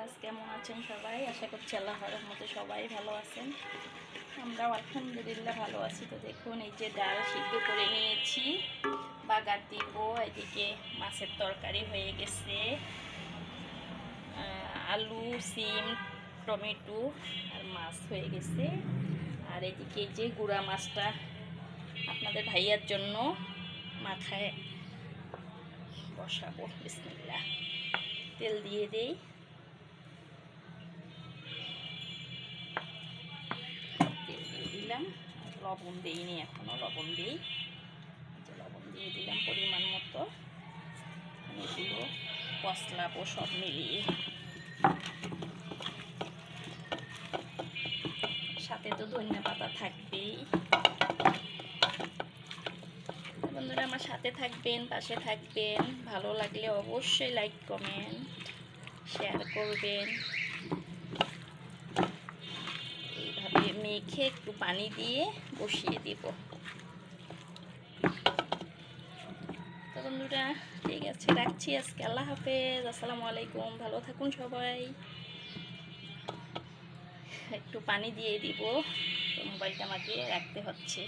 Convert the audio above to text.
Viewers, কেমন আছেন সবাই? আশা করছি আল্লাহর রহমতে সবাই ভালো আছেন। আমরাও আলহামদুলিল্লাহ ভালো আছি। তো দেখুন, এই যে ডাল সিদ্ধ করে নিয়েছি, বাগার দিব। এদিকে মাছের তরকারি হয়ে গেছে, আলু, সিম, টমেটো আর মাছ হয়ে গেছে। আর এদিকে যে গুঁড়া মাছটা আপনাদের ভাইয়ার জন্য মাথায় বসাবো। বিসমিল্লাহ, তেল দিয়ে দেই। তেল দিয়ে দিলাম, লবণ দিইনি এখনও, লবণ দিই। লবণ দিয়ে দিলাম পরিমাণ মতো। এগুলো কষলাবো সব মিলিয়ে। সাথে তো ধনিয়া পাতা থাকবেই। বন্ধুরা, আমার সাথে থাকবেন, পাশে থাকবেন। ভালো লাগলে অবশ্যই লাইক, কমেন্ট, শেয়ার করবেন। এইভাবে মেখে একটু পানি দিয়ে বসিয়ে দিব। তো বন্ধুরা, ঠিক আছে, রাখছি আজকে। আল্লাহ হাফেজ, আসসালামু আলাইকুম। ভালো থাকুন সবাই। একটু পানি দিয়ে দিব, তো মোবাইলটা আমাকে রাখতে হচ্ছে।